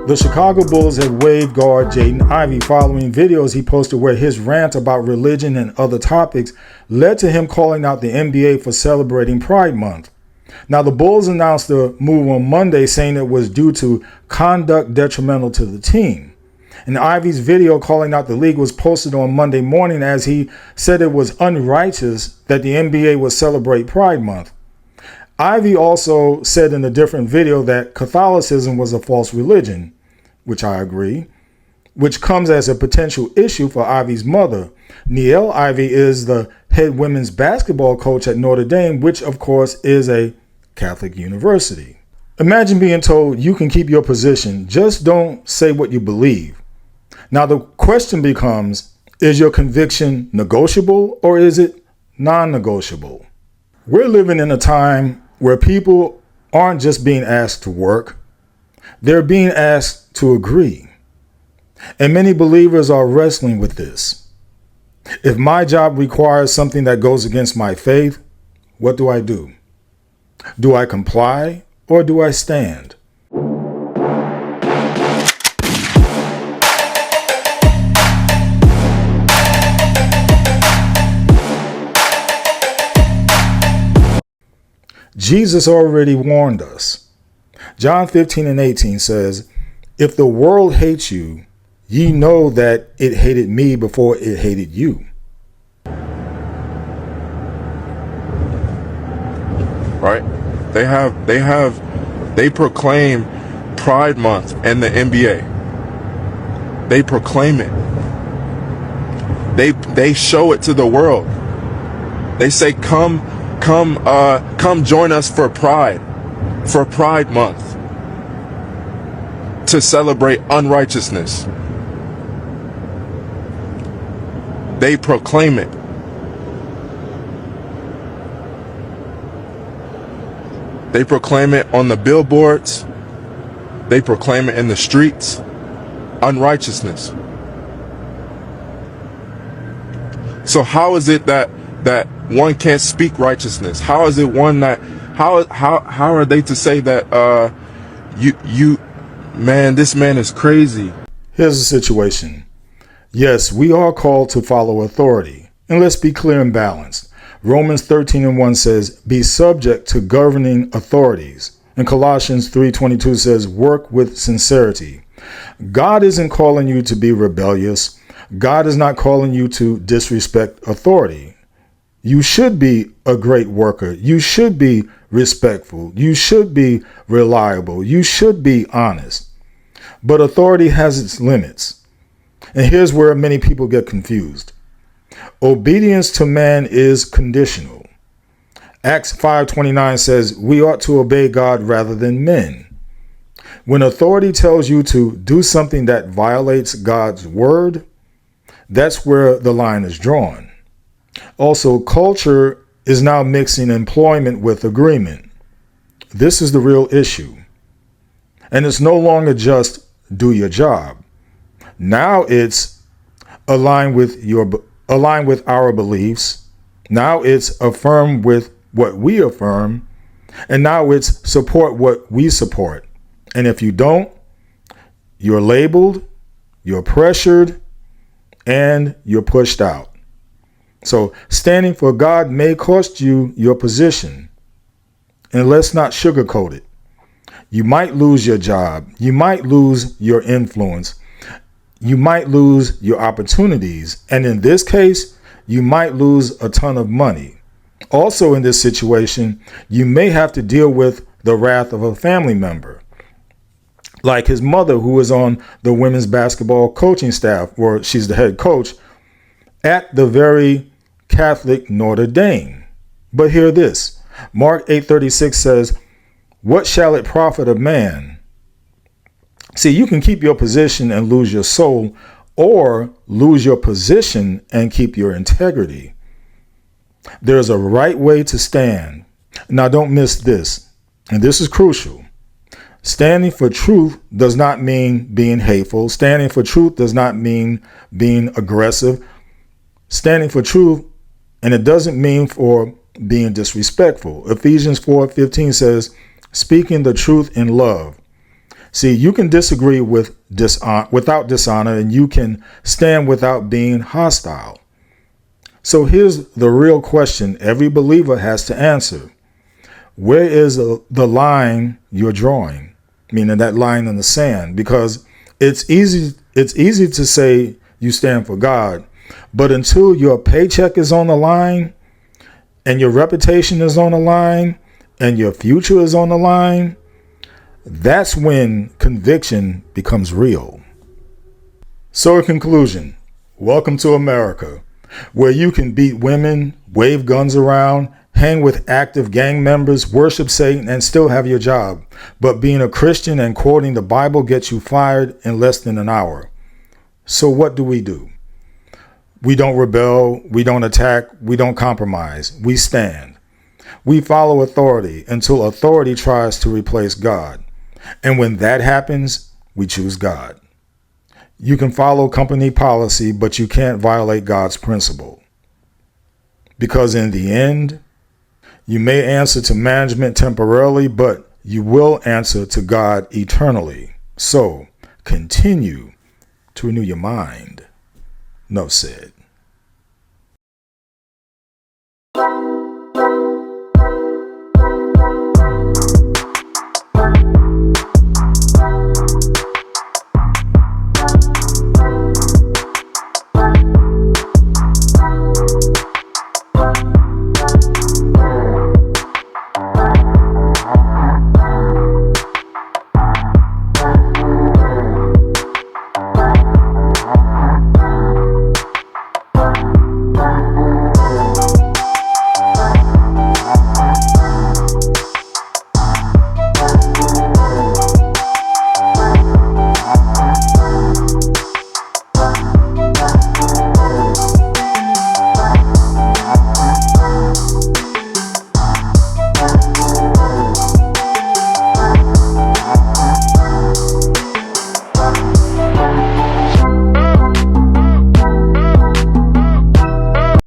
The Chicago Bulls have waived guard Jaden Ivey following videos he posted where his rant about religion and other topics led to him calling out the NBA for celebrating Pride Month. Now, the Bulls announced the move on Monday, saying it was due to conduct detrimental to the team. And Ivey's video calling out the league was posted on Monday morning, as he said it was unrighteous that the NBA would celebrate Pride Month. Ivey also said in a different video that Catholicism was a false religion, which I agree, which comes as a potential issue for Ivey's mother. Niele Ivey is the head women's basketball coach at Notre Dame, which of course is a Catholic university. Imagine being told you can keep your position, just don't say what you believe. Now the question becomes, is your conviction negotiable or is it non-negotiable? We're living in a time where people aren't just being asked to work, they're being asked to agree. And many believers are wrestling with this. If my job requires something that goes against my faith, what do I do? Do I comply or do I stand? Jesus already warned us. John 15:18 says, "If the world hates you, ye know that it hated me before it hated you." Right? They proclaim Pride Month and the NBA. They proclaim it. They show it to the world. They say, come join us for Pride Month, to celebrate unrighteousness. They proclaim it. They proclaim it on the billboards. They proclaim it in the streets. Unrighteousness. So how is it that one can't speak righteousness? How is it one that how are they to say that this man is crazy? Here's the situation. Yes, we are called to follow authority. And let's be clear and balanced. Romans 13:1 says, "Be subject to governing authorities." And Colossians 3:22 says, "Work with sincerity." God isn't calling you to be rebellious. God is not calling you to disrespect authority. You should be a great worker. You should be respectful. You should be reliable. You should be honest. But authority has its limits. And here's where many people get confused. Obedience to man is conditional. Acts 5:29 says we ought to obey God rather than men. When authority tells you to do something that violates God's word, that's where the line is drawn. Also, culture is now mixing employment with agreement. This is the real issue. And it's no longer just do your job. Now it's align with our beliefs. Now it's affirm with what we affirm. And now it's support what we support. And if you don't, you're labeled, you're pressured, and you're pushed out. So standing for God may cost you your position. And let's not sugarcoat it. You might lose your job. You might lose your influence. You might lose your opportunities. And in this case, you might lose a ton of money. Also in this situation, you may have to deal with the wrath of a family member, like his mother, who is on the women's basketball coaching staff, or she's the head coach at the very Catholic Notre Dame. But hear this. Mark 8:36 says, "What shall it profit a man?" See, you can keep your position and lose your soul, or lose your position and keep your integrity. There's a right way to stand. Now, don't miss this. And this is crucial. Standing for truth does not mean being hateful. Standing for truth does not mean being aggressive. Standing for truth, and it doesn't mean for being disrespectful. Ephesians 4:15 says, "Speaking the truth in love." See, you can disagree with without dishonor, and you can stand without being hostile. So here's the real question every believer has to answer. Where is the line you're drawing? Meaning that line in the sand, because it's easy to say you stand for God, but until your paycheck is on the line and your reputation is on the line and your future is on the line, that's when conviction becomes real. So in conclusion, welcome to America, where you can beat women, wave guns around, hang with active gang members, worship Satan, and still have your job. But being a Christian and quoting the Bible gets you fired in less than an hour. So what do? We don't rebel, we don't attack, we don't compromise, we stand. We follow authority until authority tries to replace God. And when that happens, we choose God. You can follow company policy, but you can't violate God's principle. Because in the end, you may answer to management temporarily, but you will answer to God eternally. So continue to renew your mind. Enough said.